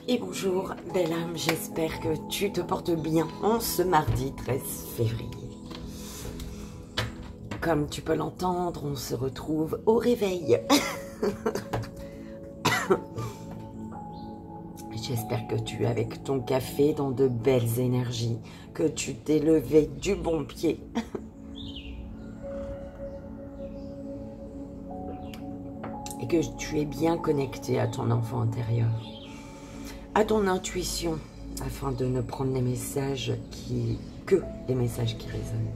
Et bonjour, belle âme, j'espère que tu te portes bien en ce mardi 13 février. Comme tu peux l'entendre, on se retrouve au réveil. J'espère que tu es avec ton café dans de belles énergies, que tu t'es levé du bon pied. Et que tu es bien connecté à ton enfant intérieur, à ton intuition, afin de ne prendre les messages que les messages qui résonnent.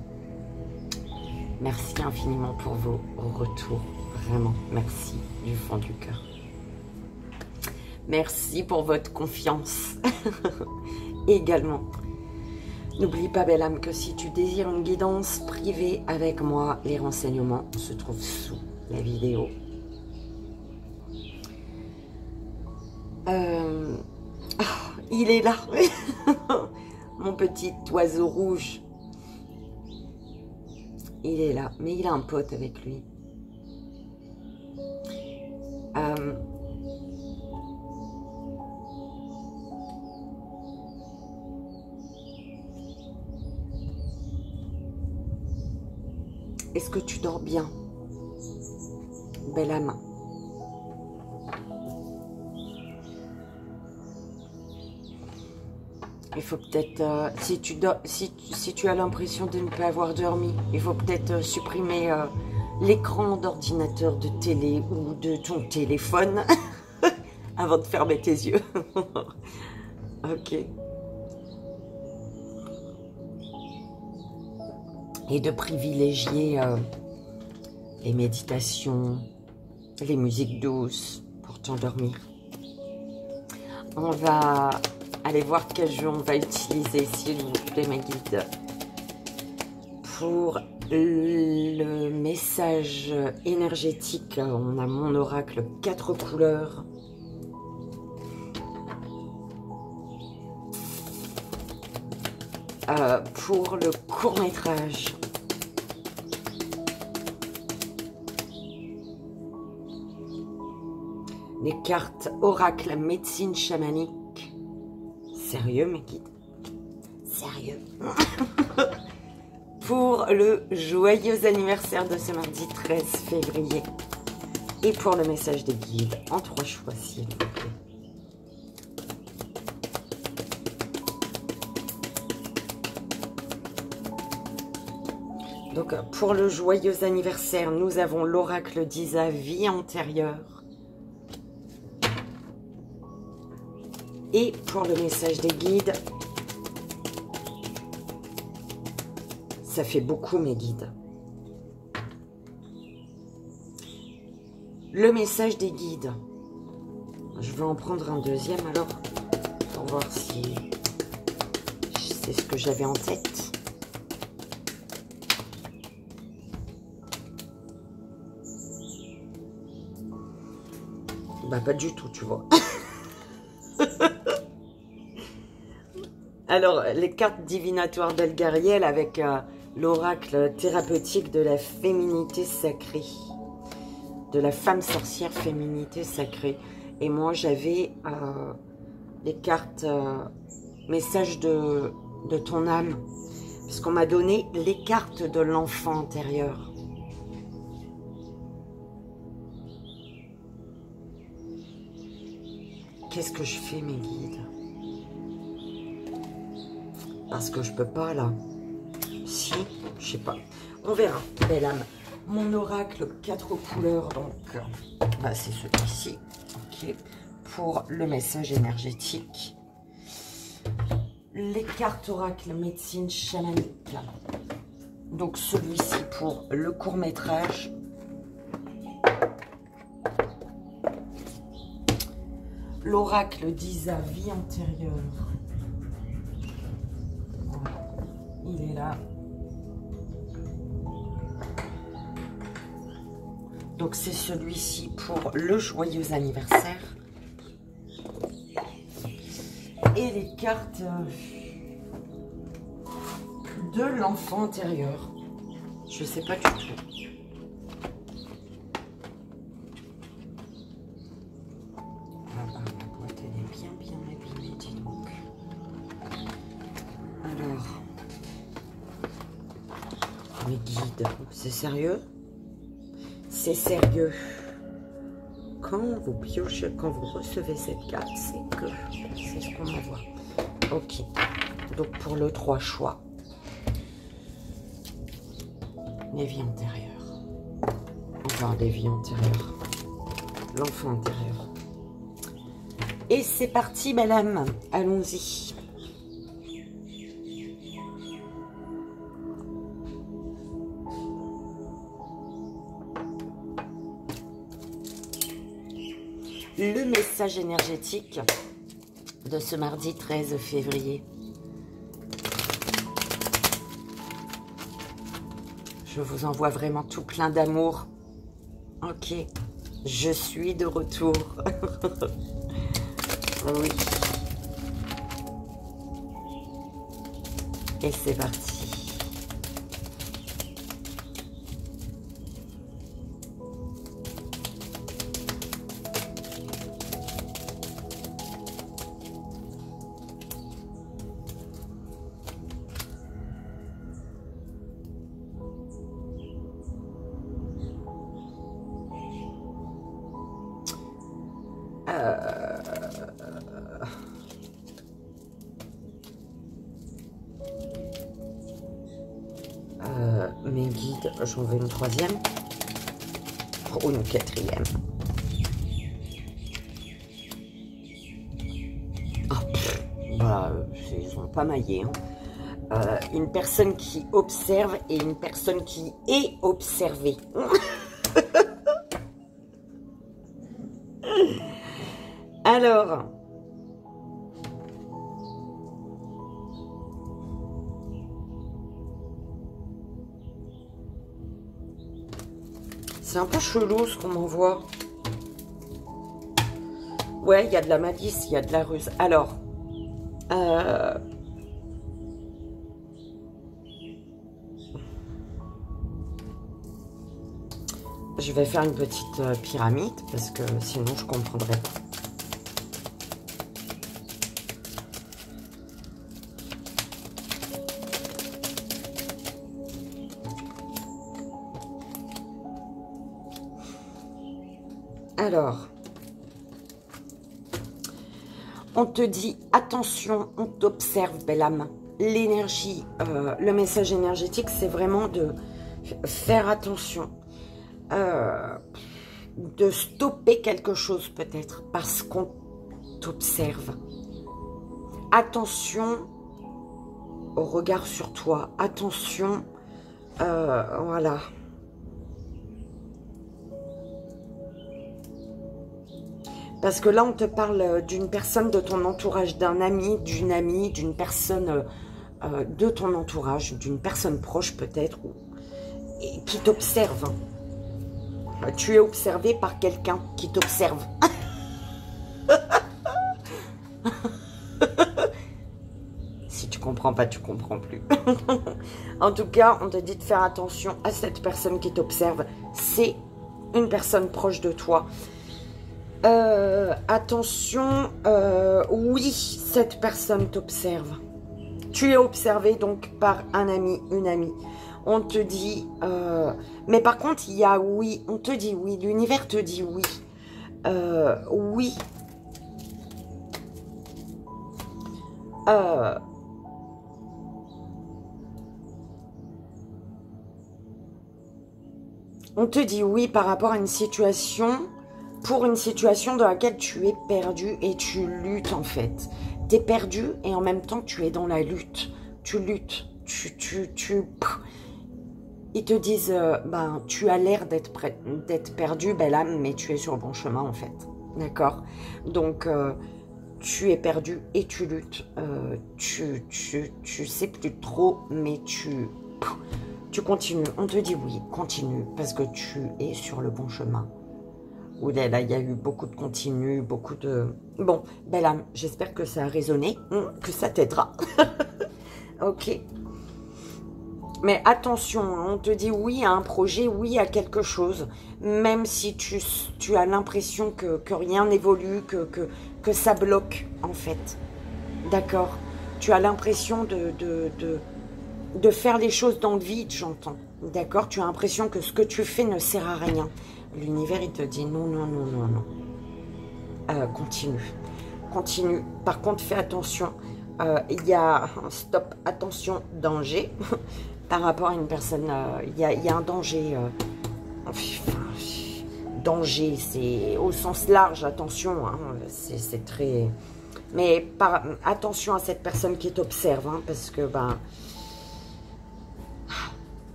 Merci infiniment pour vos retours, vraiment, merci du fond du cœur. Merci pour votre confiance. Également, n'oublie pas, belle âme, que si tu désires une guidance privée avec moi, les renseignements se trouvent sous la vidéo. Il est là, mon petit oiseau rouge. Il est là, mais il a un pote avec lui. Est-ce que tu dors bien, belle âme? Il faut peut-être, si tu as l'impression de ne pas avoir dormi, il faut peut-être supprimer l'écran d'ordinateur, de télé ou de ton téléphone avant de fermer tes yeux. Ok. Et de privilégier les méditations, les musiques douces pour t'endormir. On va aller voir quel jeu on va utiliser, s'il vous plaît, ma guide. Pour le message énergétique, on a mon oracle 4 couleurs. Pour le court-métrage, les cartes oracle médecine chamanique. Sérieux, mes guides? Sérieux? Pour le joyeux anniversaire de ce mardi 13 février. Et pour le message des guides, en 3 choix, s'il vous plaît. Donc, pour le joyeux anniversaire, nous avons l'oracle d'Isa, vie antérieure. Et pour le message des guides, ça fait beaucoup, mes guides. Le message des guides. Je vais en prendre un deuxième alors, pour voir si c'est ce que j'avais en tête. Bah, pas du tout, tu vois. Alors, les cartes divinatoires d'Elgariel avec l'oracle thérapeutique de la féminité sacrée. De la femme sorcière féminité sacrée. Et moi, j'avais les cartes message de ton âme. Parce qu'on m'a donné les cartes de l'enfant intérieur. Qu'est-ce que je fais, mes guides? Parce que je peux pas, là. Si, je sais pas. On verra, belle âme. Mon oracle 4 couleurs, donc, bah, c'est celui-ci. Ok. Pour le message énergétique. Les cartes oracle médecine chamanique. Donc, celui-ci pour le court-métrage. L'oracle d'Isa, vie antérieure. Il est là. Donc, c'est celui-ci pour le joyeux anniversaire. Et les cartes de l'enfant intérieur. Je sais pas du tout. La boîte, elle est bien habillée. mes guides, c'est sérieux? C'est sérieux. Quand vous piochez, quand vous recevez cette carte, c'est que c'est ce qu'on envoie. Ok. Donc pour le 3 choix. Les vies antérieures. Enfin, les vies antérieures. L'enfant intérieur. Et c'est parti, madame. Allons-y. Le message énergétique de ce mardi 13 février. Je vous envoie vraiment tout plein d'amour. Ok, je suis de retour. Oui. Et c'est parti. Mes guides, j'en veux une troisième ou une quatrième. Bah, ils sont pas maillés. Hein. Une personne qui observe et une personne qui est observée. Alors, c'est un peu chelou ce qu'on m'envoie. Ouais, il y a de la malice, il y a de la ruse. Alors, je vais faire une petite pyramide parce que sinon je ne comprendrai pas. Alors, on te dit, attention, on t'observe, belle âme. L'énergie, le message énergétique, c'est vraiment de faire attention. De stopper quelque chose peut-être, parce qu'on t'observe. Attention au regard sur toi. Attention, voilà. Parce que là, on te parle d'une personne de ton entourage, d'un ami, d'une amie, d'une personne de ton entourage, d'une personne proche peut-être, qui t'observe. Tu es observé par quelqu'un qui t'observe. Si tu comprends pas, tu comprends plus. En tout cas, on te dit de faire attention à cette personne qui t'observe. C'est une personne proche de toi. Attention, oui, cette personne t'observe. Tu es observé donc par un ami, une amie. On te dit, mais par contre, il y a oui, on te dit oui, l'univers te dit oui. Oui. On te dit oui par rapport à une situation... Pour une situation dans laquelle tu es perdu et tu luttes en fait. Tu es perdu et en même temps tu es dans la lutte. Tu luttes. Ils te disent, ben, tu as l'air d'être perdu, belle âme, mais tu es sur le bon chemin en fait. D'accord? Donc, tu es perdu et tu luttes. Tu sais plus trop, mais tu continues. On te dit oui, continue, parce que tu es sur le bon chemin. Ouh là là, il y a eu beaucoup de continu, beaucoup de... Bon, belle âme, j'espère que ça a résonné, que ça t'aidera. Ok. Mais attention, on te dit oui à un projet, oui à quelque chose. Même si tu as l'impression que rien n'évolue, que ça bloque, en fait. D'accord? Tu as l'impression de faire les choses dans le vide, j'entends. D'accord? Tu as l'impression que ce que tu fais ne sert à rien. L'univers, il te dit non, non, non, non, non. Continue. Continue. Par contre, fais attention. Il y a un stop, attention, danger. Par rapport à une personne, il y a un danger. Danger, c'est au sens large, attention. Hein, c'est très... Mais attention à cette personne qui t'observe. Hein, parce que, ben...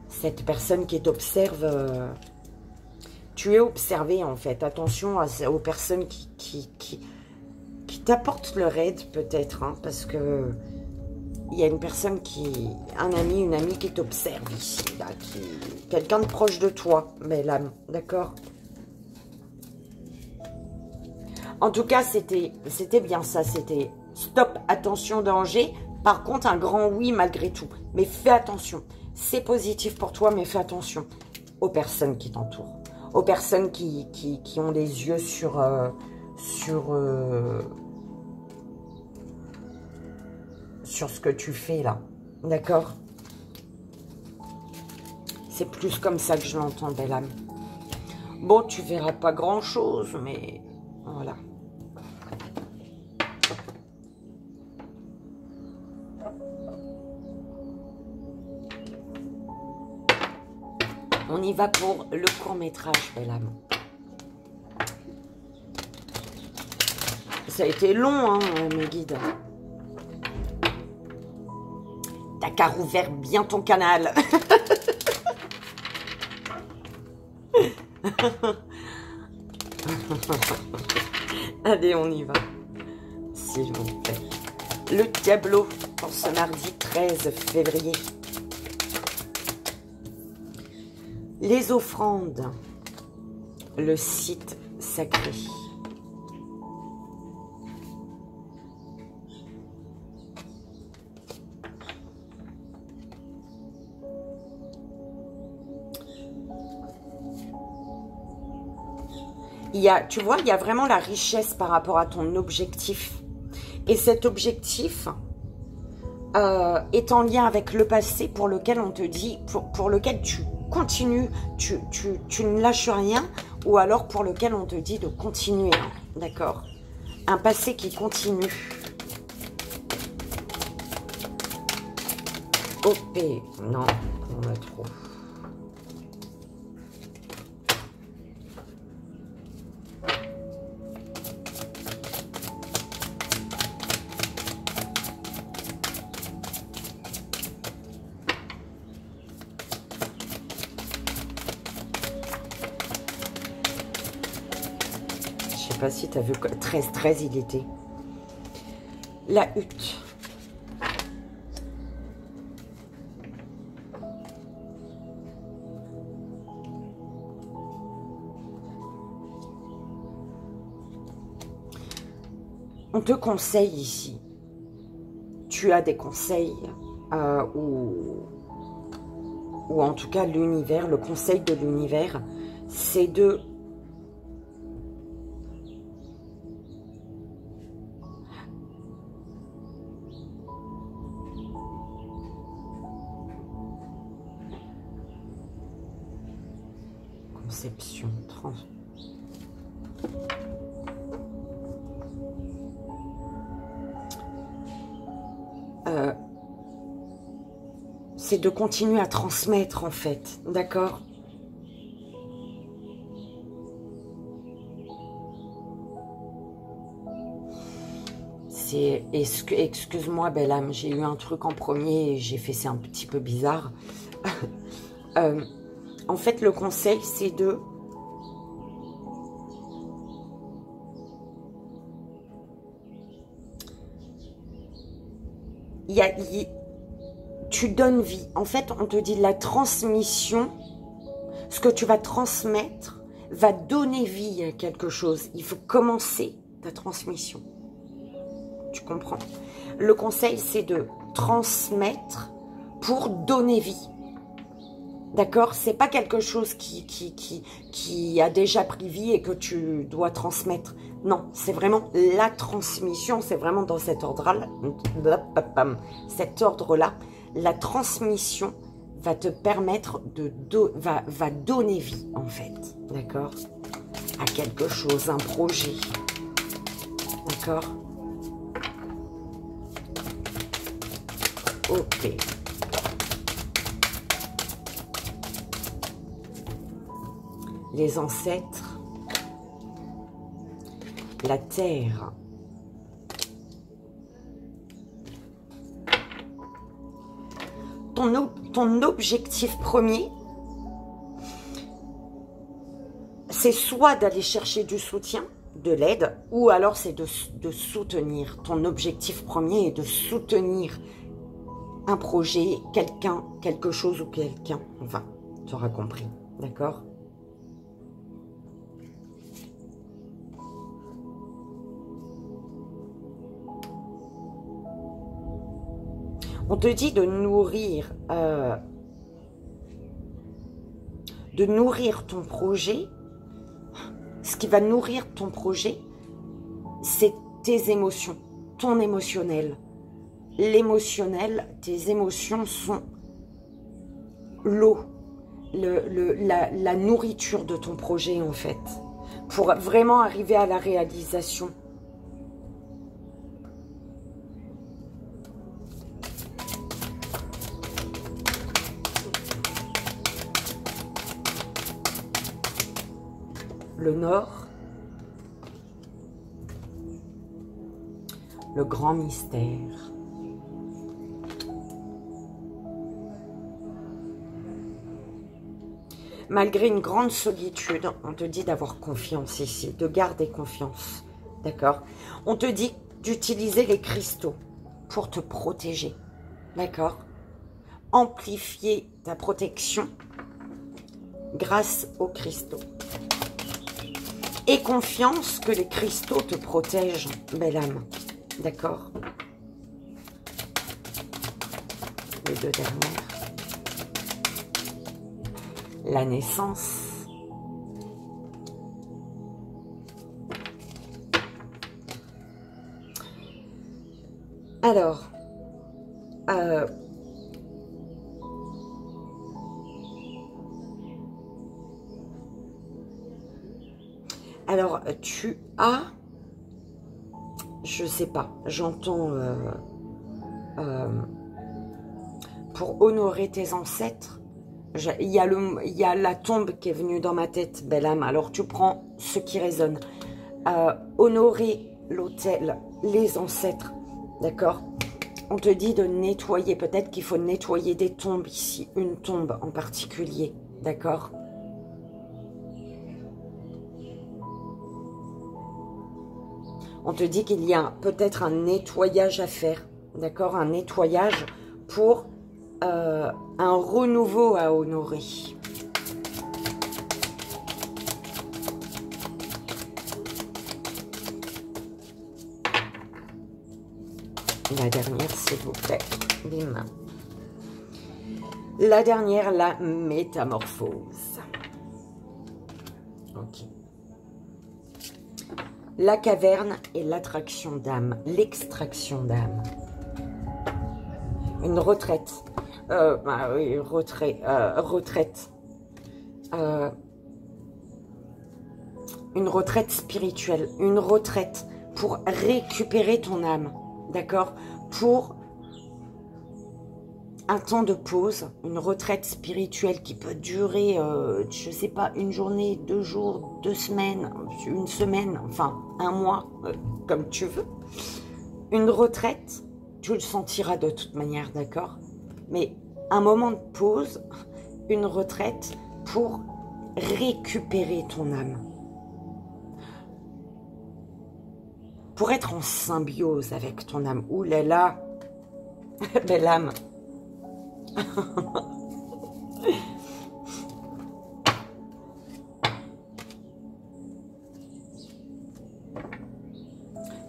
cette personne qui t'observe... tu es observé, en fait. Attention aux personnes qui t'apportent leur aide, peut-être. Hein, parce que... il y a une personne un ami, une amie qui t'observe ici, là, quelqu'un de proche de toi, mais là, d'accord? En tout cas, c'était bien ça, c'était stop, attention, danger. Par contre, un grand oui malgré tout. Mais fais attention, c'est positif pour toi, mais fais attention aux personnes qui t'entourent, aux personnes qui ont les yeux sur ce que tu fais là, d'accord? C'est plus comme ça que je l'entends, belle âme. Bon, tu verras pas grand chose, mais voilà. On y va pour le court-métrage, belle âme. Ça a été long, hein, mes guides. T'as qu'à rouvrir bien ton canal. Allez, on y va. S'il vous plaît. Le tableau pour ce mardi 13 février. Les offrandes. Le site sacré. Tu vois, il y a vraiment la richesse par rapport à ton objectif. Et cet objectif est en lien avec le passé pour lequel on te dit, pour lequel tu continues, tu ne lâches rien, ou alors pour lequel on te dit de continuer. Hein, d'accord? Un passé qui continue. OP. Non, on a trop. Je sais pas si tu as vu, 13-13 il était. La hutte. On te conseille ici. Tu as des conseils ou en tout cas l'univers, le conseil de l'univers, c'est de... Conception, c'est de continuer à transmettre en fait, d'accord? Excuse-moi belle âme, j'ai eu un truc en premier et j'ai fait, c'est un petit peu bizarre. En fait, le conseil, c'est de... Tu donnes vie. En fait, on te dit la transmission, ce que tu vas transmettre, va donner vie à quelque chose. Il faut commencer ta transmission. Tu comprends? Le conseil, c'est de transmettre pour donner vie. D'accord? C'est pas quelque chose qui a déjà pris vie et que tu dois transmettre. Non, c'est vraiment la transmission. C'est vraiment dans cet ordre-là. La transmission va te permettre va donner vie, en fait, d'accord, à quelque chose, un projet, d'accord. Ok. Les ancêtres, la terre, ton objectif premier, c'est soit d'aller chercher du soutien, de l'aide, ou alors c'est de soutenir. Ton objectif premier est de soutenir un projet, quelqu'un, quelque chose ou quelqu'un. Enfin, tu auras compris, d'accord? On te dit de nourrir ton projet. Ce qui va nourrir ton projet, c'est tes émotions, ton émotionnel. L'émotionnel, tes émotions sont l'eau, la nourriture de ton projet, en fait, pour vraiment arriver à la réalisation. Le nord, le grand mystère. Malgré une grande solitude, on te dit d'avoir confiance ici, de garder confiance, d'accord? On te dit d'utiliser les cristaux pour te protéger, d'accord? Amplifier ta protection grâce aux cristaux. Et confiance que les cristaux te protègent, belle âme. D'accord? Les deux dernières. La naissance. Alors, tu as, je sais pas, j'entends, pour honorer tes ancêtres, il y a la tombe qui est venue dans ma tête, belle âme, alors tu prends ce qui résonne. Honorer l'autel, les ancêtres, d'accord? On te dit de nettoyer, peut-être qu'il faut nettoyer des tombes ici, une tombe en particulier, d'accord? On te dit qu'il y a peut-être un nettoyage à faire, d'accord? Un nettoyage pour un renouveau à honorer. La dernière, s'il vous plaît. Bim. La dernière, la métamorphose. Ok. La caverne et l'attraction d'âme, l'extraction d'âme. Une retraite. Oui, retraite. Une retraite spirituelle. Une retraite pour récupérer ton âme. D'accord? Pour un temps de pause, une retraite spirituelle qui peut durer, je sais pas, une journée, 2 jours, 2 semaines, une semaine, enfin, un mois, comme tu veux. Une retraite, tu le sentiras de toute manière, d'accord? Mais un moment de pause, une retraite pour récupérer ton âme. Pour être en symbiose avec ton âme. Ouh là là, belle âme.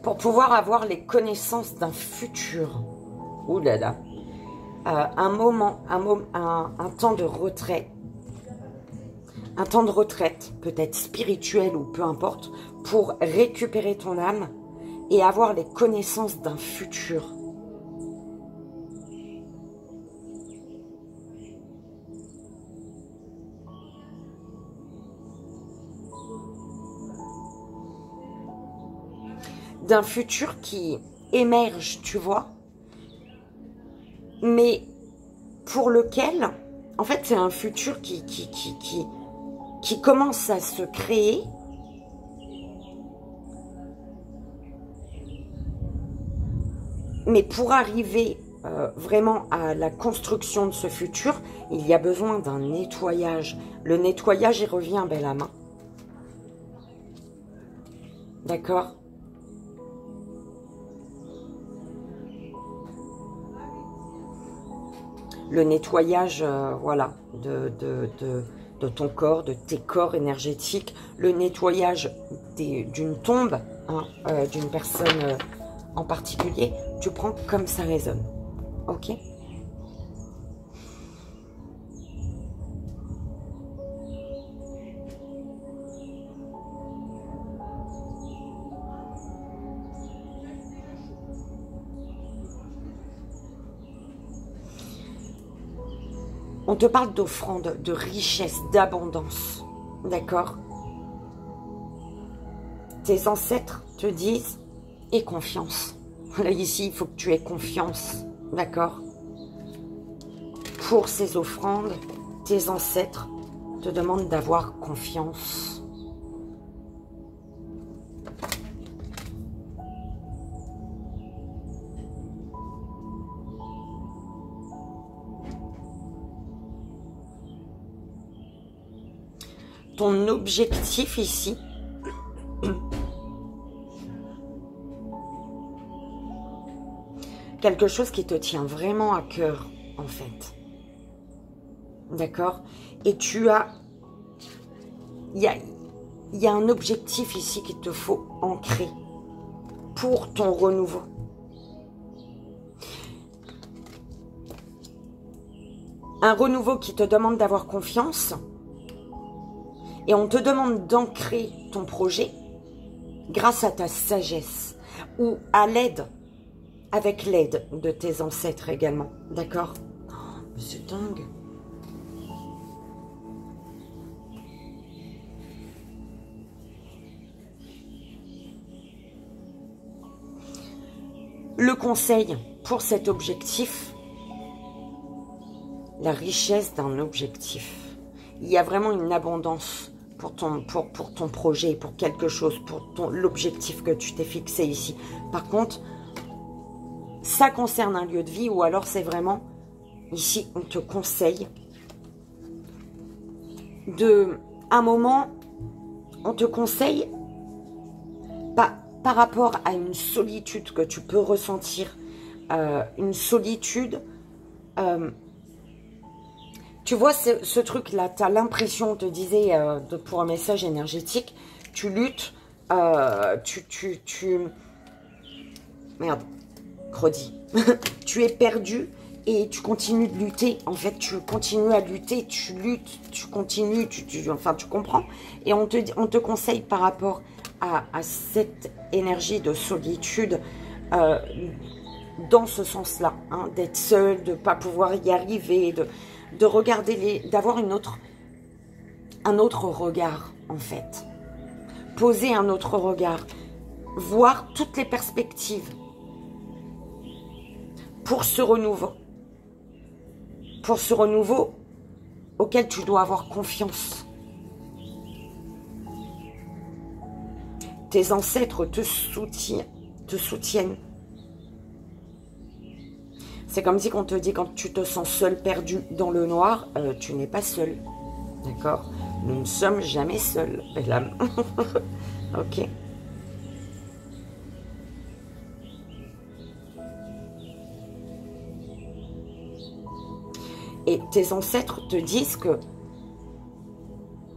Pour pouvoir avoir les connaissances d'un futur. Ouh là là. Un temps de retrait. Un temps de retraite, peut-être spirituel ou peu importe, pour récupérer ton âme et avoir les connaissances d'un futur. d'un futur qui émerge, tu vois. Mais pour lequel, en fait, c'est un futur qui commence à se créer. Mais pour arriver vraiment à la construction de ce futur, il y a besoin d'un nettoyage. Le nettoyage, il revient, belle âme. D'accord? Le nettoyage, voilà, de ton corps, de tes corps énergétiques. Le nettoyage d'une tombe, hein, d'une personne en particulier. Tu prends comme ça résonne. Ok? On te parle d'offrande, de richesse, d'abondance. D'accord? Tes ancêtres te disent « aie confiance ». Là, ici, il faut que tu aies confiance. D'accord? Pour ces offrandes, tes ancêtres te demandent d'avoir confiance. Ton objectif ici, quelque chose qui te tient vraiment à cœur, en fait. D'accord? Et tu as... Il y a un objectif ici qu'il te faut ancrer pour ton renouveau. Un renouveau qui te demande d'avoir confiance. Et on te demande d'ancrer ton projet grâce à ta sagesse ou à l'aide, avec l'aide de tes ancêtres également. D'accord? Oh, c'est dingue. Le conseil pour cet objectif, la richesse d'un objectif. Il y a vraiment une abondance pour ton projet, pour quelque chose, pour l'objectif que tu t'es fixé ici. Par contre, ça concerne un lieu de vie ou alors c'est vraiment, ici, on te conseille un moment, on te conseille, par rapport à une solitude que tu peux ressentir, une solitude, tu vois ce truc-là, tu as l'impression, on te disait pour un message énergétique, tu luttes, merde, credi, tu es perdu et tu continues de lutter, en fait, tu continues à lutter, tu luttes, tu continues, enfin, tu comprends, et on te conseille par rapport à cette énergie de solitude, dans ce sens-là, hein, d'être seul, de ne pas pouvoir y arriver, de regarder d'avoir un autre regard, en fait. Poser un autre regard. Voir toutes les perspectives pour ce renouveau. Pour ce renouveau auquel tu dois avoir confiance. Tes ancêtres te soutiennent. C'est comme si on te dit quand tu te sens seul, perdu dans le noir, tu n'es pas seul. D'accord? Nous ne sommes jamais seuls, belle âme. Ok. Et tes ancêtres te disent que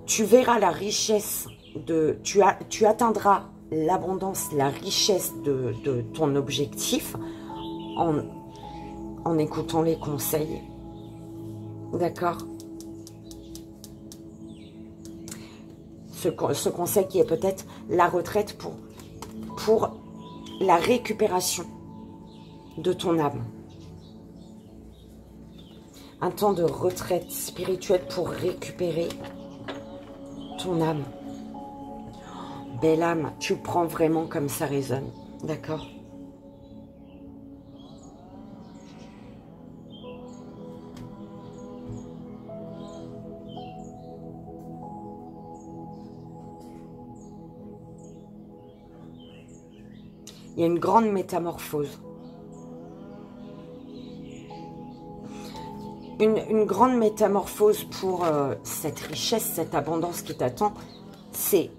tu verras la richesse tu atteindras l'abondance, la richesse de ton objectif en écoutant les conseils. D'accord? Ce conseil qui est peut-être la retraite pour la récupération de ton âme. Un temps de retraite spirituelle pour récupérer ton âme. Belle âme, tu prends vraiment comme ça résonne. D'accord? Il y a une grande métamorphose. Une grande métamorphose pour cette richesse, cette abondance qui t'attend. C'est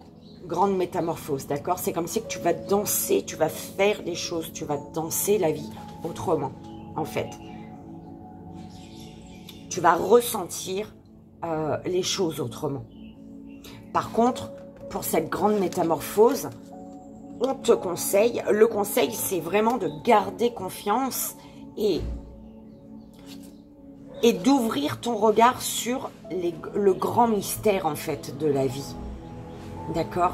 grande métamorphose, d'accord? C'est comme si que tu vas danser, tu vas faire des choses, tu vas danser la vie autrement, en fait. Tu vas ressentir les choses autrement. Par contre, pour cette grande métamorphose, on te conseille, le conseil, c'est vraiment de garder confiance et d'ouvrir ton regard sur le grand mystère, en fait, de la vie. D'accord?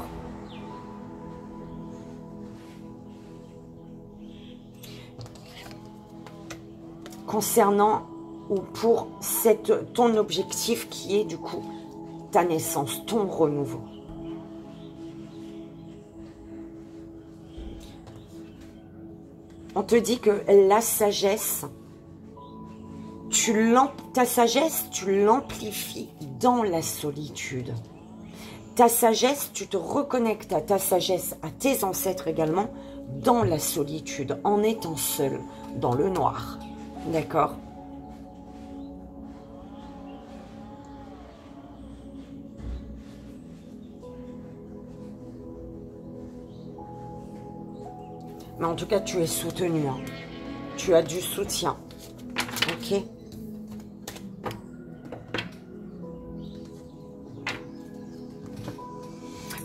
Concernant ou pour ton objectif qui est, du coup, ta naissance, ton renouveau. On te dit que la sagesse, ta sagesse, tu l'amplifies dans la solitude. Ta sagesse, tu te reconnectes à ta sagesse, à tes ancêtres également, dans la solitude, en étant seul, dans le noir. D'accord? Mais en tout cas, tu es soutenu. Hein. Tu as du soutien. Ok?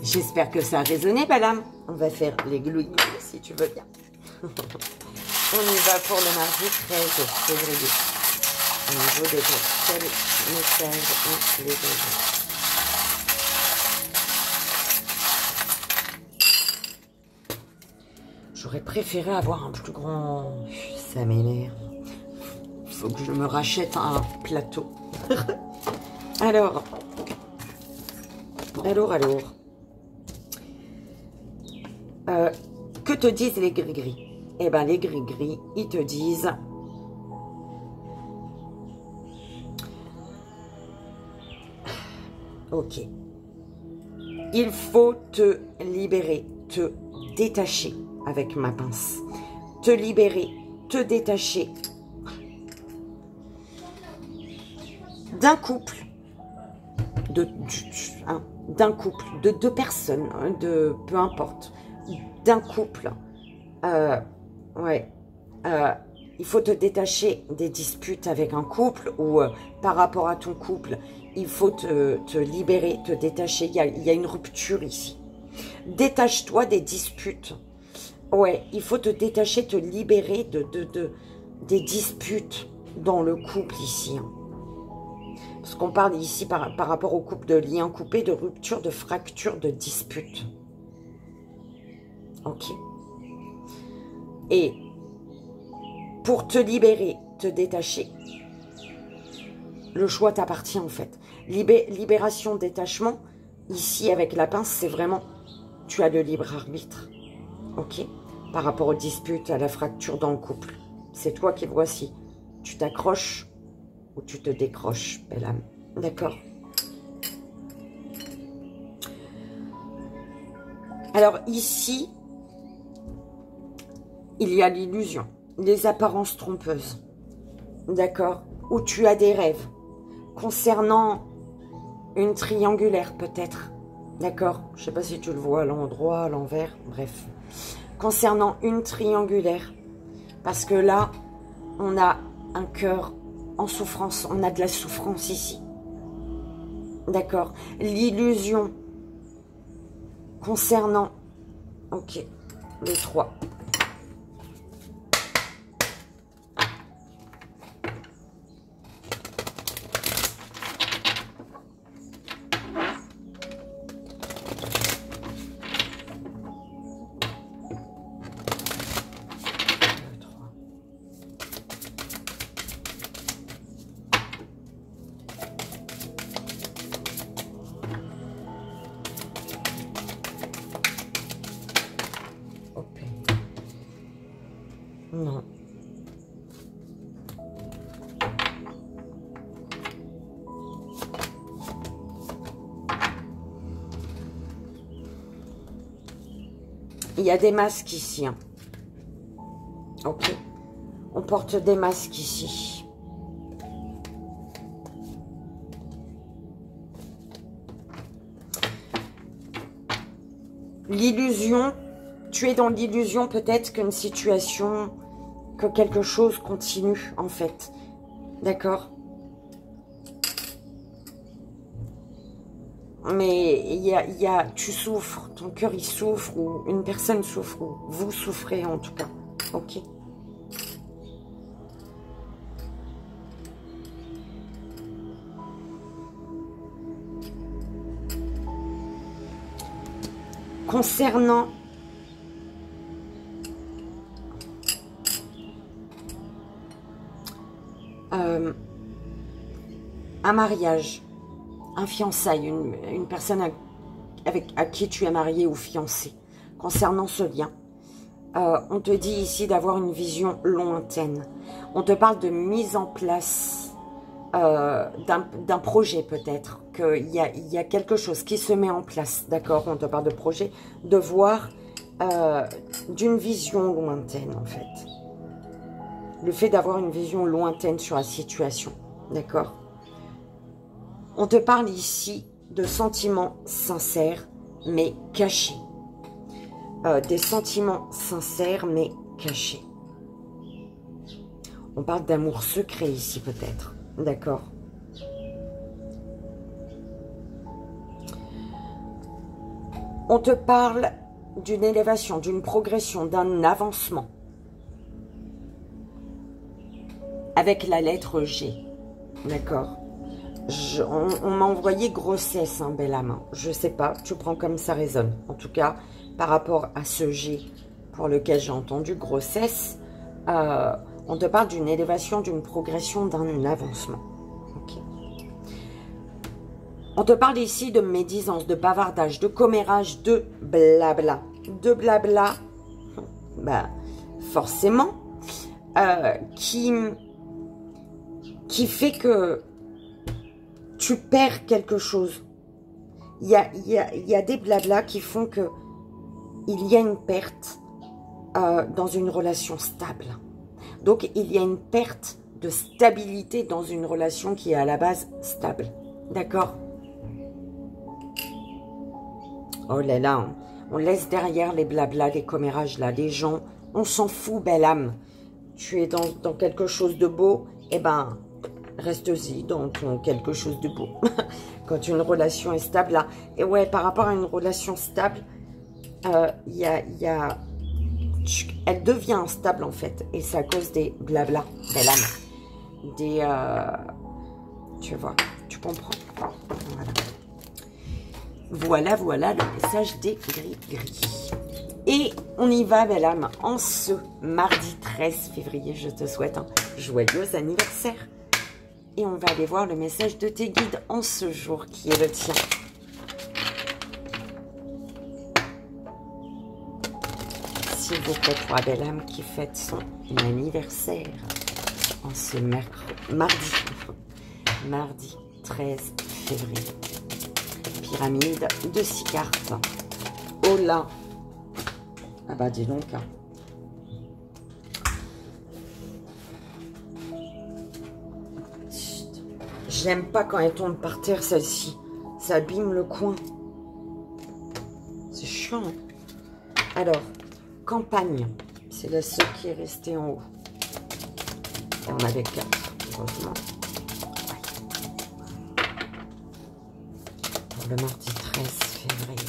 J'espère que ça a résonné, madame. On va faire les glouilles si tu veux bien. On y va pour le mardi 13 février. Au niveau des quel message on les donne. J'aurais préféré avoir un plus grand... Ça m'énerve. Il faut que je me rachète un plateau. Alors. Que te disent les gris-gris? Eh bien, les gris-gris, ils te disent... Ok. Il faut te libérer, te détacher avec ma pince. Te libérer, te détacher d'un couple, d'un couple, de deux personnes, de peu importe, d'un couple. Il faut te détacher des disputes avec un couple ou par rapport à ton couple. Il faut te libérer, te détacher. Il y a une rupture ici. Détache-toi des disputes. Ouais, il faut te détacher, te libérer des disputes dans le couple ici. Hein. Parce qu'on parle ici par rapport au couple de liens coupés, de rupture, de fracture, de disputes. Ok. Et pour te libérer, te détacher, le choix t'appartient en fait. Libération, détachement, ici avec la pince, c'est vraiment, tu as le libre arbitre. Ok? Par rapport aux disputes, à la fracture dans le couple. C'est toi qui vois si tu t'accroches ou tu te décroches, belle âme. D'accord? Alors ici, il y a l'illusion, les apparences trompeuses. D'accord? Où tu as des rêves concernant une triangulaire peut-être. D'accord? Je ne sais pas si tu le vois à l'endroit, à l'envers, bref. Concernant une triangulaire. Parce que là, on a un cœur en souffrance. On a de la souffrance ici. D'accord? L'illusion concernant... Ok, le 3. Non. Il y a des masques ici. Hein. Ok. On porte des masques ici. L'illusion, tu es dans l'illusion peut-être qu'une situation, que quelque chose continue en fait. D'accord? Mais tu souffres, ton cœur il souffre, ou une personne souffre, ou vous souffrez en tout cas. Ok. Concernant un mariage, un fiançailles, une personne à qui tu es marié ou fiancé, concernant ce lien, on te dit ici d'avoir une vision lointaine. On te parle de mise en place d'un projet peut-être, qu'il y a quelque chose qui se met en place, d'accord? On te parle de projet, de voir d'une vision lointaine en fait. Le fait d'avoir une vision lointaine sur la situation, d'accord? On te parle ici de sentiments sincères mais cachés. Des sentiments sincères mais cachés. On parle d'amour secret ici peut-être. D'accord. On te parle d'une élévation, d'une progression, d'un avancement. Avec la lettre G. D'accord. On m'a envoyé grossesse, hein, belle âme. Je sais pas, tu prends comme ça résonne. En tout cas, par rapport à ce G pour lequel j'ai entendu grossesse, on te parle d'une élévation, d'une progression, d'un avancement. Okay. On te parle ici de médisance, de bavardage, de commérage, de blabla. De blabla, bah, forcément, qui fait que tu perds quelque chose. Il y a des blabla qui font que il y a une perte dans une relation stable. Donc, il y a une perte de stabilité dans une relation qui est à la base stable. D'accord? Oh là là, on laisse derrière les blabla, les commérages là, les gens. On s'en fout, belle âme. Tu es dans quelque chose de beau, eh ben, reste-y dans ton quelque chose de beau. Quand une relation est stable là. Et ouais, par rapport à une relation stable, elle devient instable en fait, et c'est à cause des blabla, belle âme, des, tu vois, tu comprends, voilà le message des gris. Et on y va, belle âme, en ce mardi 13 février, je te souhaite un joyeux anniversaire, et on va aller voir le message de tes guides en ce jour qui est le tien. S'il vous plaît, pour la belle âme qui fête son anniversaire en ce mardi 13 février. Pyramide de 6 cartes. Oh là! Ah bah dis donc. Hein. J'aime pas quand elle tombe par terre, celle-ci. Ça abîme le coin. C'est chiant. Alors... Campagne, c'est la seule qui est restée en haut. Et on avait 4, heureusement. Pour le mardi 13 février.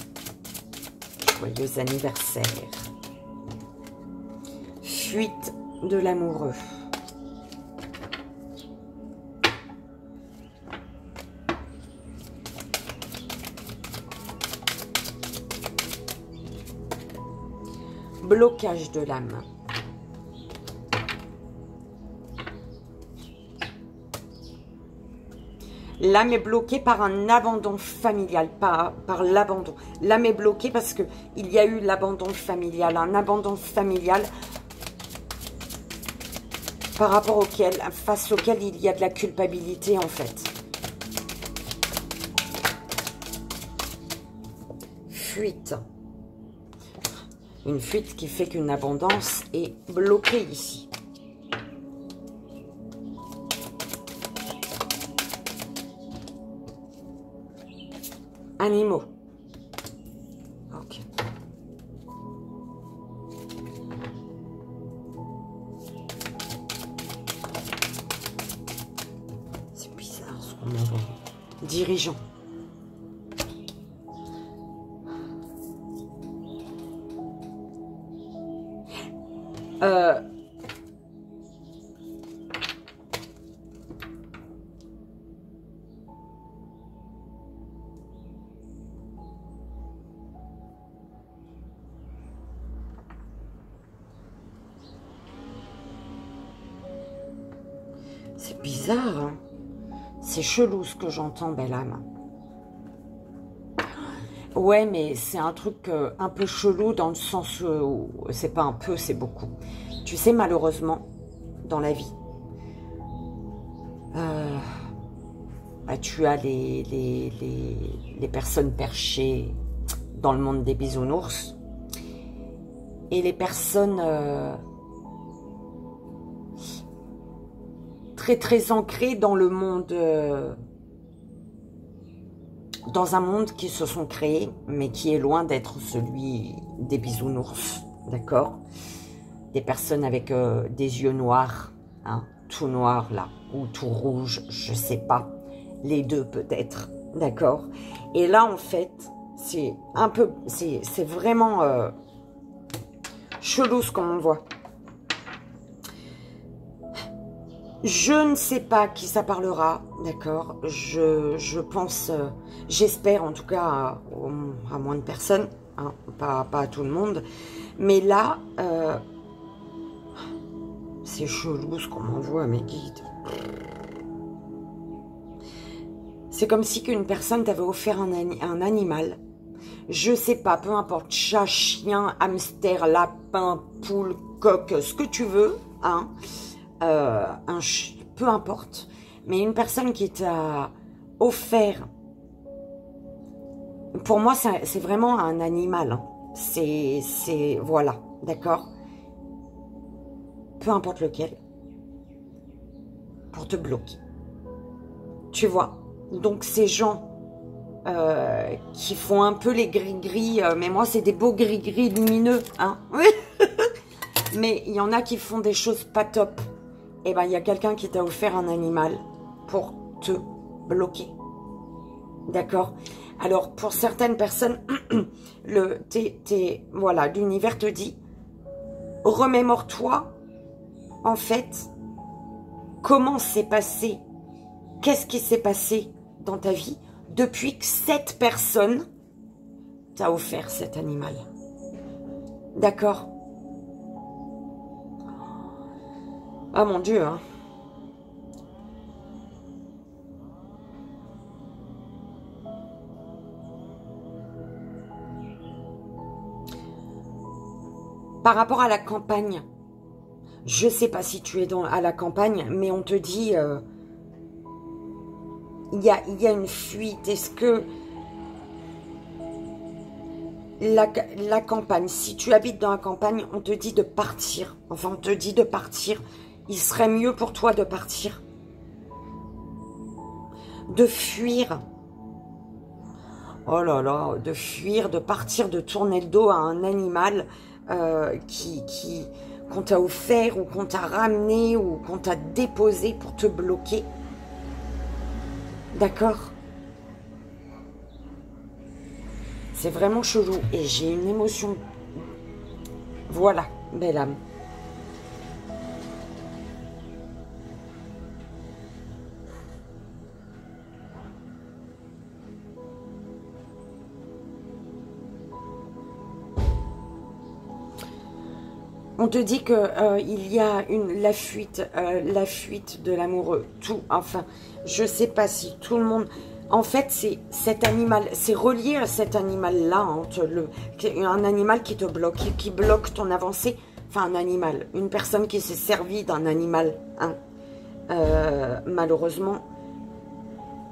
Joyeux anniversaire. Fuite de l'amoureux. Blocage de l'âme. L'âme est bloquée par un abandon familial, par l'abandon. L'âme est bloquée parce qu'il y a eu l'abandon familial. Un abandon familial par rapport auquel, face auquel il y a de la culpabilité en fait. Fuite. Une fuite qui fait qu'une abondance est bloquée ici. Animaux. Ok. C'est bizarre ce qu'on a. Dirigeant. C'est bizarre, hein. C'est chelou ce que j'entends, belle âme. Ouais, mais c'est un truc un peu chelou dans le sens où c'est pas un peu, c'est beaucoup. Tu sais, malheureusement, dans la vie, bah, tu as les personnes perchées dans le monde des bisounours et les personnes très ancrées dans le monde, dans un monde qui se sont créés, mais qui est loin d'être celui des bisounours, d'accord? Des personnes avec des yeux noirs, hein, tout noir là, ou tout rouge, je sais pas, les deux peut-être, d'accord? Et là en fait, c'est un peu, c'est vraiment chelou ce qu'on voit. Je ne sais pas qui ça parlera, d'accord? Je pense, j'espère en tout cas à moins de personnes, hein, pas à tout le monde. Mais là, c'est chelou ce qu'on m'envoie à mes guides. C'est comme si qu'une personne t'avait offert un animal. Je sais pas, peu importe, chat, chien, hamster, lapin, poule, coq, ce que tu veux, hein. Peu importe, mais une personne qui t'a offert, pour moi c'est vraiment un animal, hein. C'est voilà, d'accord, peu importe lequel, pour te bloquer, tu vois. Donc ces gens qui font un peu les gris-gris, mais moi c'est des beaux gris-gris lumineux, hein. Mais il y en a qui font des choses pas top. Eh ben, il y a quelqu'un qui t'a offert un animal pour te bloquer. D'accord? Alors, pour certaines personnes, voilà, l'univers te dit, remémore-toi, en fait, comment s'est passé, qu'est-ce qui s'est passé dans ta vie depuis que cette personne t'a offert cet animal. D'accord? Ah mon Dieu, hein. Par rapport à la campagne, je sais pas si tu es à la campagne, mais on te dit, il y a une fuite. Est-ce que la campagne, si tu habites dans la campagne, on te dit de partir. Enfin, on te dit de partir. Il serait mieux pour toi de partir. De fuir. Oh là là, de fuir, de partir, de tourner le dos à un animal qu'on t'a offert ou qu'on t'a ramené ou qu'on t'a déposé pour te bloquer. D'accord? C'est vraiment chelou et j'ai une émotion. Voilà, belle âme. On te dit que il y a la fuite de l'amoureux, tout, enfin, je sais pas si tout le monde, en fait, c'est cet animal, c'est relié à cet animal-là, hein, un animal qui te bloque, qui bloque ton avancée enfin un animal, une personne qui s'est servie d'un animal, hein. Malheureusement,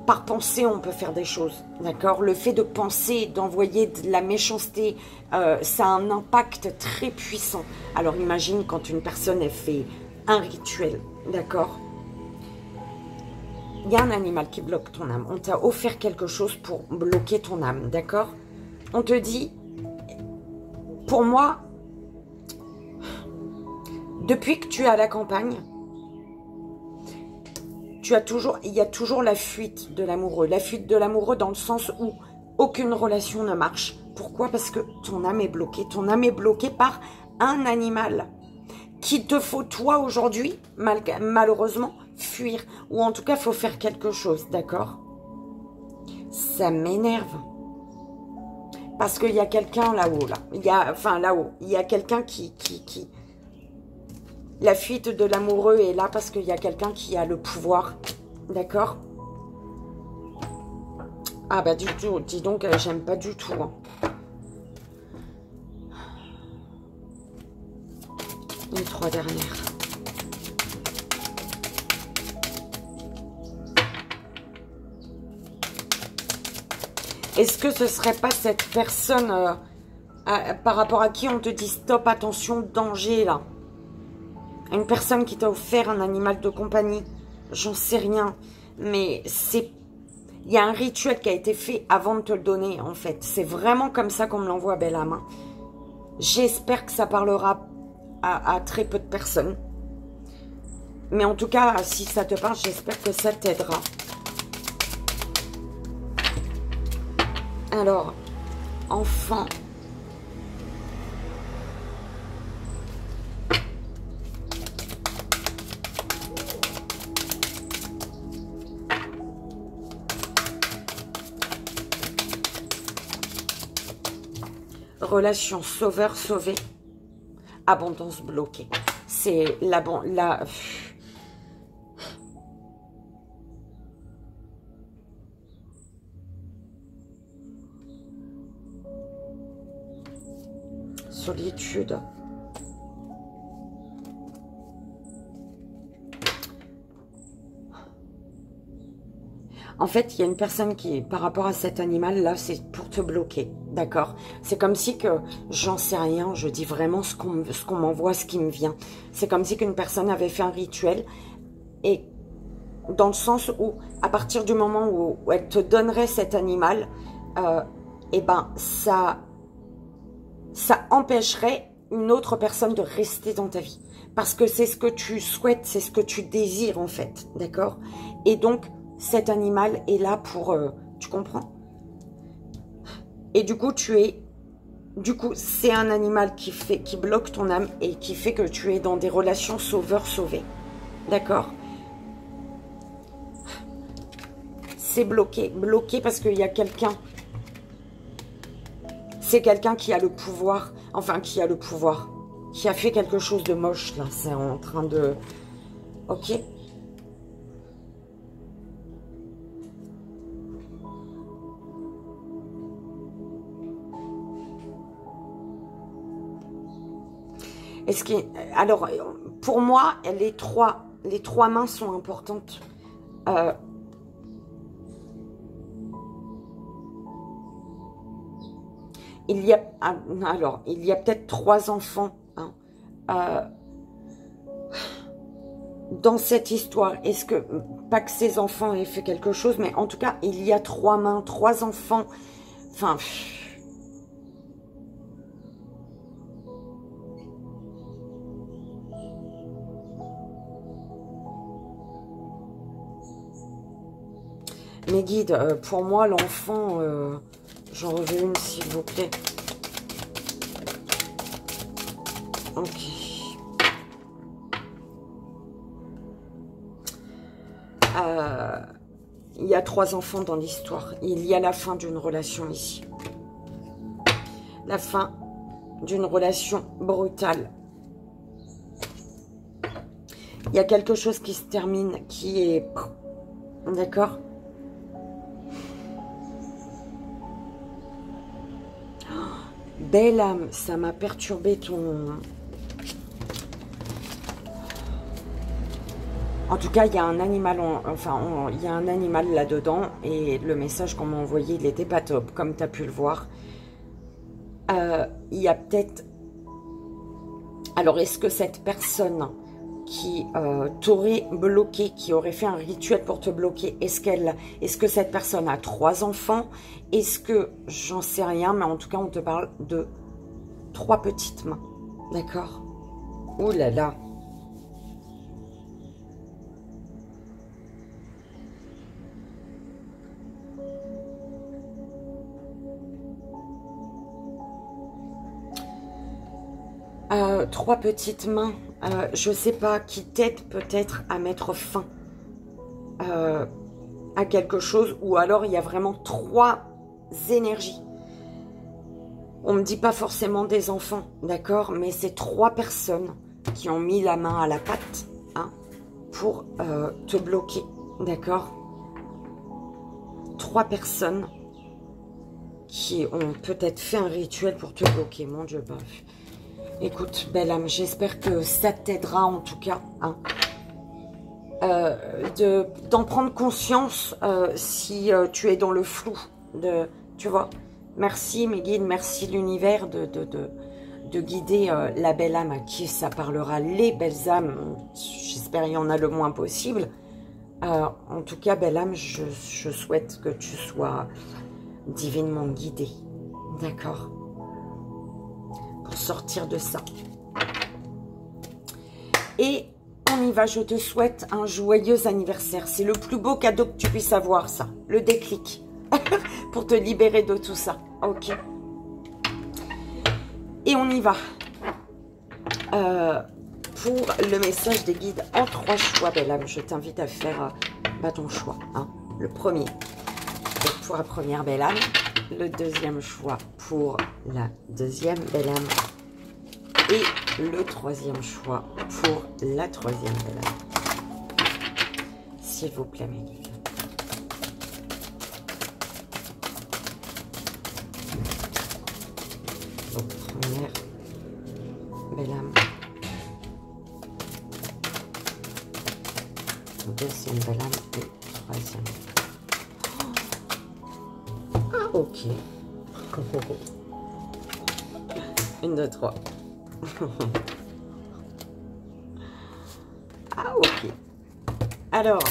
par pensée, on peut faire des choses, d'accord? Le fait de penser, d'envoyer de la méchanceté, ça a un impact très puissant. Alors imagine quand une personne a fait un rituel, d'accord? Il y a un animal qui bloque ton âme. On t'a offert quelque chose pour bloquer ton âme, d'accord? On te dit, pour moi, depuis que tu es à la campagne, il y a toujours la fuite de l'amoureux. La fuite de l'amoureux dans le sens où aucune relation ne marche. Pourquoi? Parce que ton âme est bloquée. Ton âme est bloquée par un animal qu'il te faut, toi, aujourd'hui, malheureusement, fuir. Ou en tout cas, il faut faire quelque chose, d'accord? Ça m'énerve. Parce qu'il y a quelqu'un là-haut, là. Enfin, là-haut. Il y a quelqu'un qui... La fuite de l'amoureux est là parce qu'il y a quelqu'un qui a le pouvoir. D'accord? Ah bah du tout. Dis donc, j'aime pas du tout. Hein. Les 3 dernières. Est-ce que ce serait pas cette personne par rapport à qui on te dit stop, attention, danger là? Une personne qui t'a offert un animal de compagnie, j'en sais rien, mais il y a un rituel qui a été fait avant de te le donner, en fait. C'est vraiment comme ça qu'on me l'envoie, belle âme. J'espère que ça parlera à très peu de personnes. Mais en tout cas, si ça te parle, j'espère que ça t'aidera. Alors, enfant... Relation sauveur-sauvé. Abondance bloquée. C'est la... Solitude. En fait, il y a une personne qui, par rapport à cet animal-là, c'est pour te bloquer, d'accord? C'est comme si que, j'en sais rien, je dis vraiment ce qu'on m'envoie, ce qui me vient. C'est comme si qu'une personne avait fait un rituel, et dans le sens où, à partir du moment où elle te donnerait cet animal, eh ben, ça empêcherait une autre personne de rester dans ta vie. Parce que c'est ce que tu souhaites, c'est ce que tu désires, en fait, d'accord? Et donc, cet animal est là pour... tu comprends? Et du coup, c'est un animal qui bloque ton âme et qui fait que tu es dans des relations sauveur-sauvé. D'accord? C'est bloqué. Bloqué parce qu'il y a quelqu'un. C'est quelqu'un qui a le pouvoir. Enfin, qui a le pouvoir. Qui a fait quelque chose de moche, là. C'est en train de... Ok? Alors, pour moi, les trois mains sont importantes. Il y a peut-être 3 enfants hein, dans cette histoire. Est-ce que, pas que ces enfants aient fait quelque chose, mais en tout cas, il y a 3 mains, 3 enfants. Enfin... Mes guides, pour moi, l'enfant, j'en veux une, s'il vous plaît. Ok. Il y a 3 enfants dans l'histoire. Il y a la fin d'une relation ici. La fin d'une relation brutale. Il y a quelque chose qui se termine, qui est... D'accord ? Belle âme, ça m'a perturbé ton... En tout cas, il y a un animal, il y a un animal là-dedans et le message qu'on m'a envoyé, il n'était pas top, comme tu as pu le voir. Il y a peut-être... Alors, est-ce que cette personne qui t'aurait bloqué, qui aurait fait un rituel pour te bloquer, est-ce que cette personne a 3 enfants? Est-ce que, j'en sais rien, mais en tout cas, on te parle de 3 petites mains, d'accord? Ouh là là! Trois petites mains, je sais pas, qui t'aident peut-être à mettre fin à quelque chose, ou alors il y a vraiment 3 énergies. On me dit pas forcément des enfants, d'accord, mais c'est 3 personnes qui ont mis la main à la pâte, hein, pour te bloquer, d'accord. 3 personnes qui ont peut-être fait un rituel pour te bloquer, mon Dieu, bah. Écoute, belle âme, j'espère que ça t'aidera en tout cas, hein, d'en prendre conscience si tu es dans le flou, tu vois. Merci mes guides, merci l'univers de guider la belle âme à qui ça parlera, les belles âmes. J'espère qu'il y en a le moins possible. En tout cas, belle âme, je souhaite que tu sois divinement guidée, d'accord, pour sortir de ça. Et on y va, je te souhaite un joyeux anniversaire. C'est le plus beau cadeau que tu puisses avoir, ça. Le déclic. Pour te libérer de tout ça. Ok. Et on y va. Pour le message des guides en 3 choix, belle âme, je t'invite à faire ton choix. Hein. Le premier, pour la première belle âme. Le deuxième choix pour la deuxième belle âme. Et le troisième choix pour la troisième belle âme. S'il vous plaît, mes guides. Donc, première belle âme. Deuxième belle âme et troisième. Ah, ok. 1, 2, 3. Ah, ok. Alors,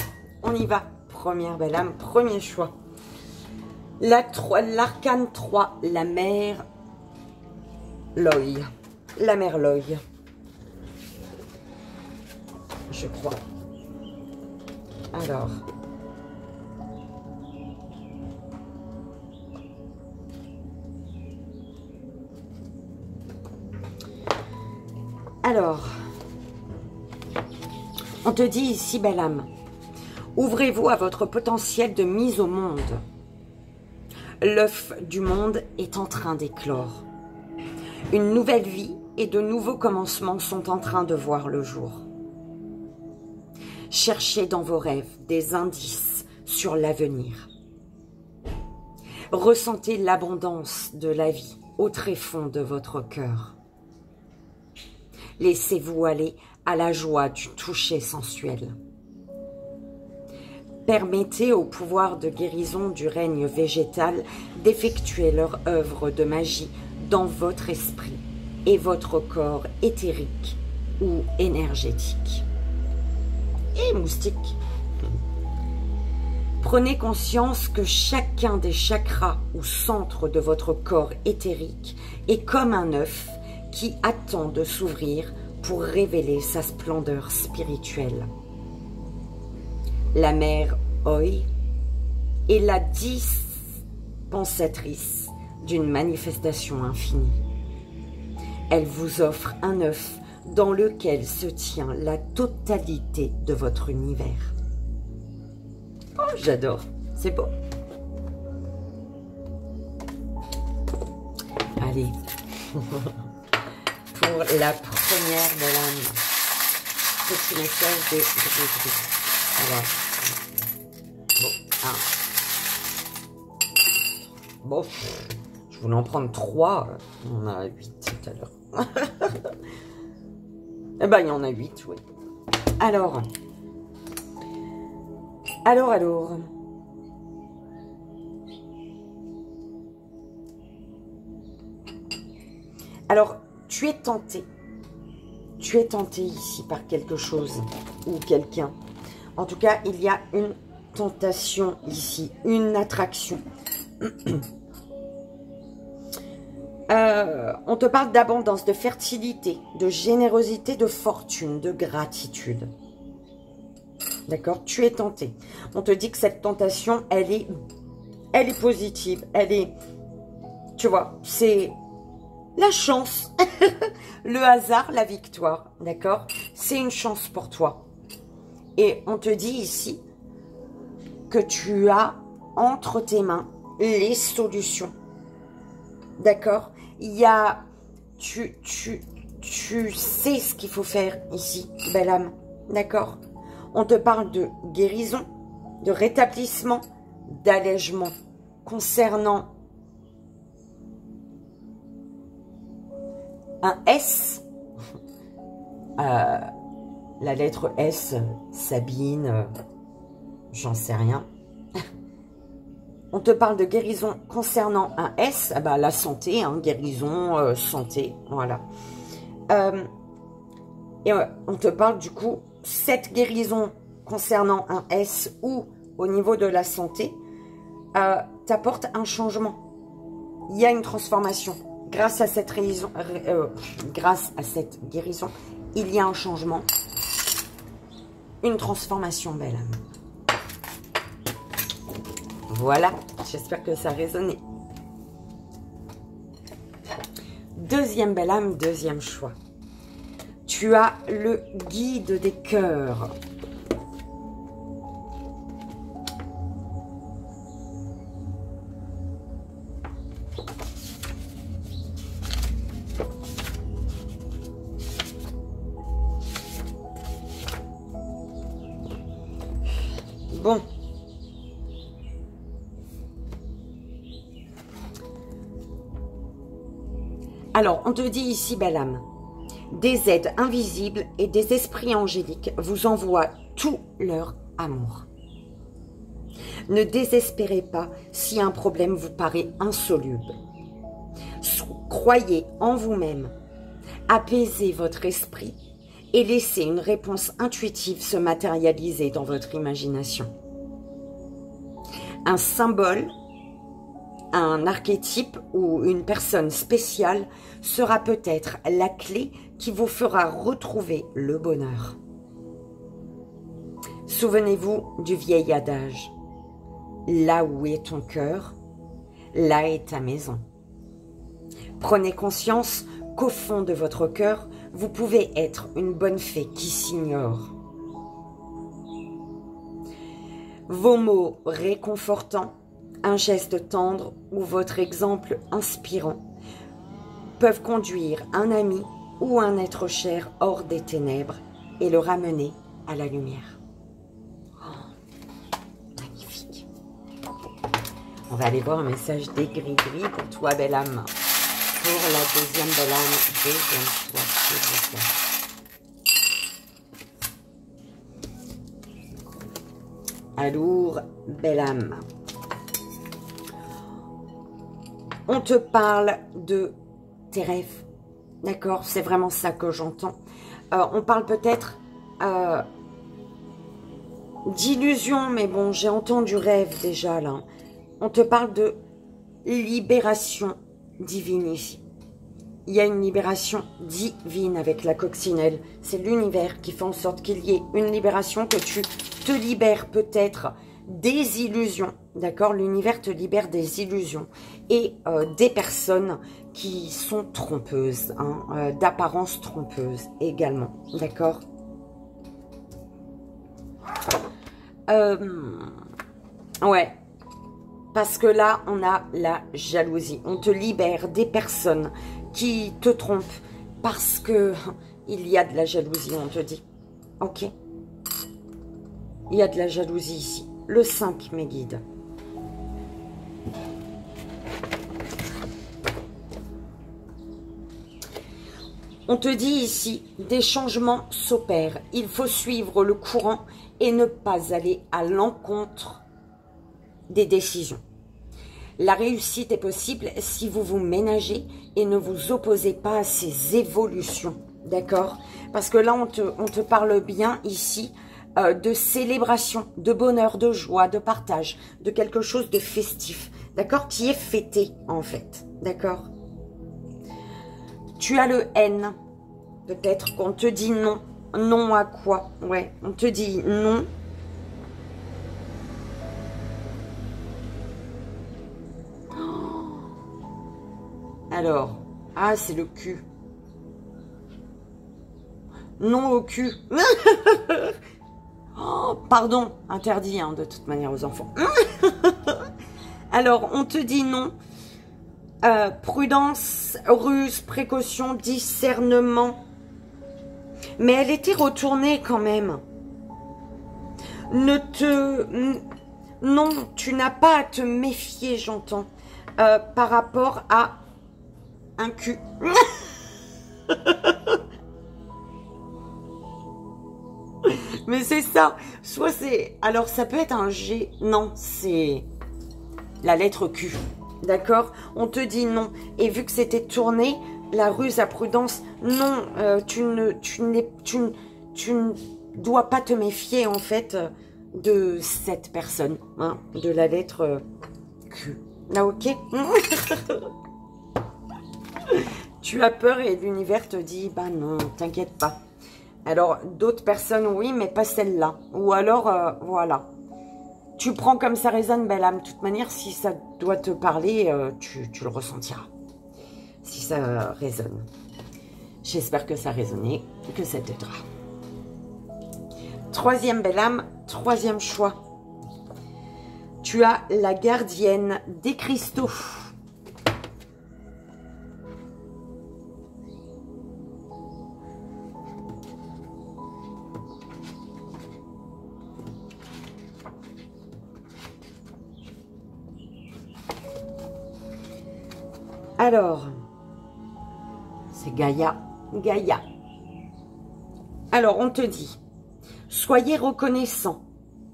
on y va. Première belle âme, premier choix. L'arcane 3, la mère Loy. La mère Loy. Je crois. Alors. On te dit ici, belle âme, ouvrez-vous à votre potentiel de mise au monde. L'œuf du monde est en train d'éclore. Une nouvelle vie et de nouveaux commencements sont en train de voir le jour. Cherchez dans vos rêves des indices sur l'avenir. Ressentez l'abondance de la vie au tréfonds de votre cœur. Laissez-vous aller à la joie du toucher sensuel. Permettez au pouvoir de guérison du règne végétal d'effectuer leur œuvre de magie dans votre esprit et votre corps éthérique ou énergétique. Et moustique. Prenez conscience que chacun des chakras ou centres de votre corps éthérique est comme un œuf qui attend de s'ouvrir pour révéler sa splendeur spirituelle. La mère Oy est la dispensatrice d'une manifestation infinie. Elle vous offre un œuf dans lequel se tient la totalité de votre univers. Oh, j'adore, c'est beau. Allez. Pour la première de l'âme. Petit message de gris. Alors. Bon, je voulais en prendre 3. On a 8 tout à l'heure. Eh ben, il y en a 8, oui. Alors, Alors. Alors, tu es tenté. Tu es tenté ici par quelque chose ou quelqu'un. En tout cas, il y a une tentation ici, une attraction. On te parle d'abondance, de fertilité, de générosité, de fortune, de gratitude. D'accord? Tu es tenté. On te dit que cette tentation, elle est positive. Elle est, tu vois, c'est la chance, le hasard, la victoire. D'accord? C'est une chance pour toi. Et on te dit ici que tu as entre tes mains les solutions. D'accord? Il y a... Tu sais ce qu'il faut faire ici, belle âme. D'accord? On te parle de guérison, de rétablissement, d'allègement concernant un S. La lettre S, Sabine, j'en sais rien. On te parle de guérison concernant un S, la santé, hein, guérison, santé, voilà. Et on te parle du coup, cette guérison concernant un S ou au niveau de la santé, t'apporte un changement. Il y a une transformation. Grâce à cette guérison, il y a un changement. Une transformation, belle âme. Voilà, j'espère que ça a résonné. Deuxième belle âme, deuxième choix. Tu as le guide des cœurs. Bon. Alors, on te dit ici, belle âme, des aides invisibles et des esprits angéliques vous envoient tout leur amour. Ne désespérez pas si un problème vous paraît insoluble. Croyez en vous-même, apaisez votre esprit et laissez une réponse intuitive se matérialiser dans votre imagination. Un symbole, un archétype ou une personne spéciale sera peut-être la clé qui vous fera retrouver le bonheur. Souvenez-vous du vieil adage. Là où est ton cœur, là est ta maison. Prenez conscience qu'au fond de votre cœur, vous pouvez être une bonne fée qui s'ignore. Vos mots réconfortants, un geste tendre ou votre exemple inspirant peuvent conduire un ami ou un être cher hors des ténèbres et le ramener à la lumière. Oh, magnifique. On va aller voir un message d'aigri-gris pour toi, belle âme. Pour la deuxième belle âme, deuxième choix, s'il vous plaît. Alors, belle âme. On te parle de tes rêves. D'accord? C'est vraiment ça que j'entends. On parle peut-être d'illusion, mais bon, j'ai entendu rêve déjà là. On te parle de libération divine ici. Il y a une libération divine avec la coccinelle. C'est l'univers qui fait en sorte qu'il y ait une libération, que tu te libères peut-être des illusions. D'accord? L'univers te libère des illusions et des personnes qui sont trompeuses, hein, d'apparence trompeuse également. D'accord? Ouais. Parce que là, on a la jalousie. On te libère des personnes qui te trompent parce que il y a de la jalousie, on te dit. Ok? Il y a de la jalousie ici. Le 5, mes guides. On te dit ici, des changements s'opèrent. Il faut suivre le courant et ne pas aller à l'encontre des décisions. La réussite est possible si vous vous ménagez et ne vous opposez pas à ces évolutions. D'accord? Parce que là, on te parle bien ici de célébration, de bonheur, de joie, de partage, de quelque chose de festif. D'accord? Qui est fêté, en fait. D'accord? Tu as le N. Peut-être qu'on te dit non. Non à quoi? Ouais, on te dit non. Alors, ah, c'est le cul. Non au cul. Oh, pardon, interdit hein, de toute manière aux enfants. Alors, on te dit non. Prudence, ruse, précaution, discernement. Mais elle était retournée quand même. Non, tu n'as pas à te méfier, j'entends, par rapport à un cul. Mais c'est ça. Soit c'est... Alors, ça peut être un G. Non, c'est la lettre Q. D'accord? On te dit non. Et vu que c'était tourné, la ruse à prudence, non, tu ne dois pas te méfier, en fait, de cette personne. Hein, de la lettre Q. Là, ok? Tu as peur et l'univers te dit, bah non, t'inquiète pas. Alors, d'autres personnes, oui, mais pas celle-là. Ou alors, voilà. Tu prends comme ça résonne, belle âme. De toute manière, si ça doit te parler, tu le ressentiras. Si ça résonne. J'espère que ça a résonné, que ça t'aidera. Troisième belle âme, troisième choix. Tu as la gardienne des cristaux. Alors, c'est Gaïa. Gaïa. Alors, on te dit, soyez reconnaissant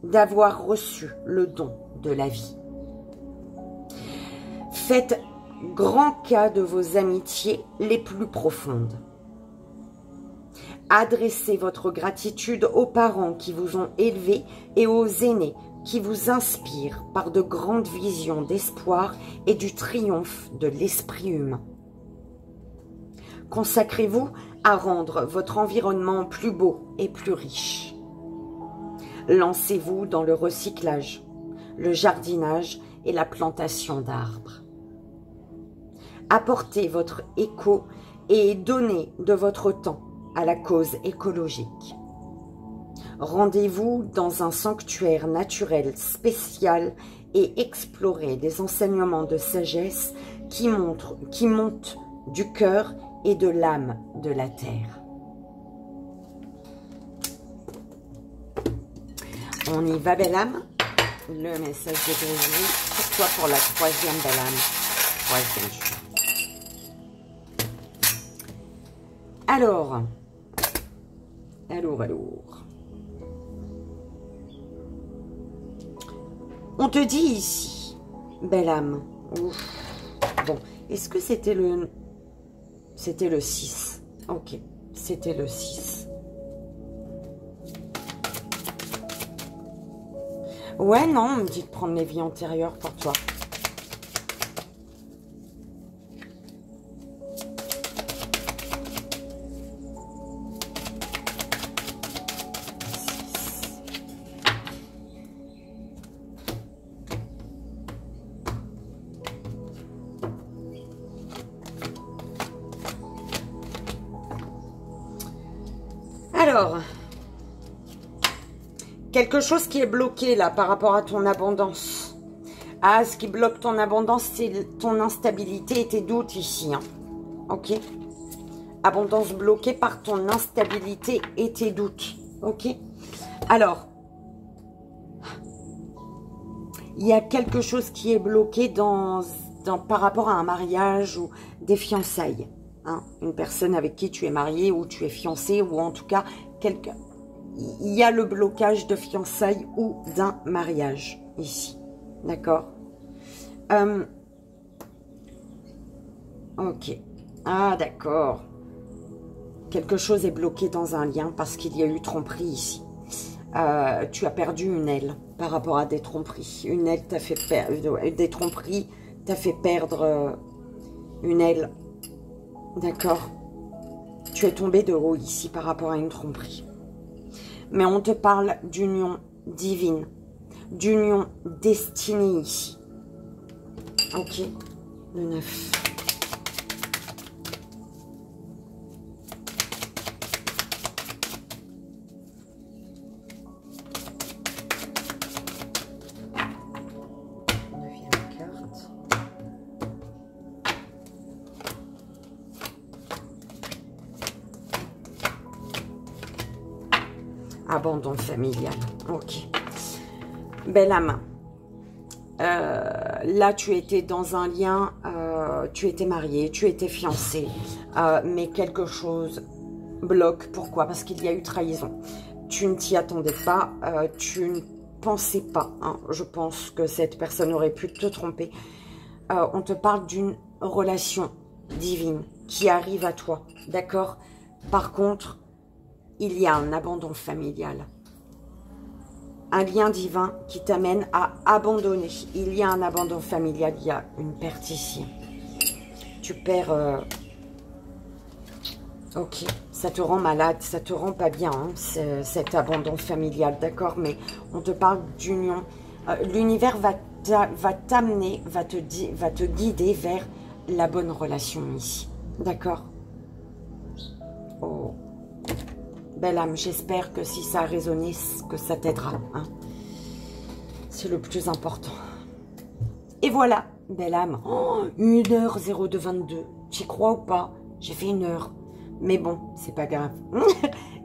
d'avoir reçu le don de la vie. Faites grand cas de vos amitiés les plus profondes. Adressez votre gratitude aux parents qui vous ont élevé et aux aînés qui vous inspirent par de grandes visions d'espoir et du triomphe de l'esprit humain. Consacrez-vous à rendre votre environnement plus beau et plus riche. Lancez-vous dans le recyclage, le jardinage et la plantation d'arbres. Apportez votre écho et donnez de votre temps à la cause écologique. Rendez-vous dans un sanctuaire naturel spécial et explorez les enseignements de sagesse qui montent du cœur et de l'âme de la terre. On y va, belle âme. Le message de Grégory pour toi pour la troisième belle âme. Troisième choix. Alors. On te dit ici, belle âme. Ouf. Bon, est-ce que c'était le... C'était le 6. Ok, c'était le 6. Ouais, non, on me dit de prendre les vies antérieures pour toi. Alors, quelque chose qui est bloqué là par rapport à ton abondance. Ah, ce qui bloque ton abondance, c'est ton instabilité et tes doutes ici. Hein. Ok? Abondance bloquée par ton instabilité et tes doutes. Ok? Alors, il y a quelque chose qui est bloqué par rapport à un mariage ou des fiançailles. hein, une personne avec qui tu es marié ou tu es fiancé, ou en tout cas, quelqu'un. Il y a le blocage de fiançailles ou d'un mariage ici. D'accord? Ok. Ah, d'accord. Quelque chose est bloqué dans un lien parce qu'il y a eu tromperie ici. Tu as perdu une aile par rapport à des tromperies. Une aile t'a fait perdre... Des tromperies t'a fait perdre une aile. D'accord? Tu es tombé de haut ici par rapport à une tromperie. Mais on te parle d'union divine, d'union destinée ici. Ok, le 9. Abandon familial. Ok. Belle âme. Là, tu étais dans un lien, tu étais marié, tu étais fiancé, mais quelque chose bloque. Pourquoi? Parce qu'il y a eu trahison. Tu ne t'y attendais pas, tu ne pensais pas. Hein. Je pense que cette personne aurait pu te tromper. On te parle d'une relation divine qui arrive à toi. D'accord? Par contre, il y a un abandon familial. Un lien divin qui t'amène à abandonner. Il y a un abandon familial, il y a une perte ici. Tu perds... Ok, ça te rend malade, ça te rend pas bien, hein, cet abandon familial, d'accord? Mais on te parle d'union. L'univers va t'amener, va te guider vers la bonne relation ici, d'accord? Oh. Belle âme, j'espère que si ça a résonné, que ça t'aidera. Hein. C'est le plus important. Et voilà, belle âme. Oh, 1h0222. Tu y crois ou pas? J'ai fait 1 heure. Mais bon, c'est pas grave.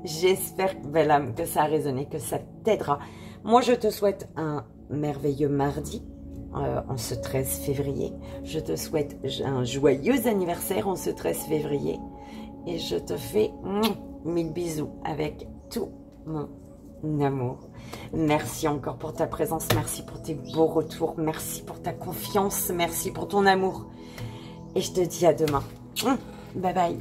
J'espère, belle âme, que ça a résonné, que ça t'aidera. Moi, je te souhaite un merveilleux mardi, en ce 13 février. Je te souhaite un joyeux anniversaire en ce 13 février. Et je te fais... 1000 bisous avec tout mon amour. Merci encore pour ta présence. Merci pour tes beaux retours. Merci pour ta confiance. Merci pour ton amour. Et je te dis à demain. Bye bye.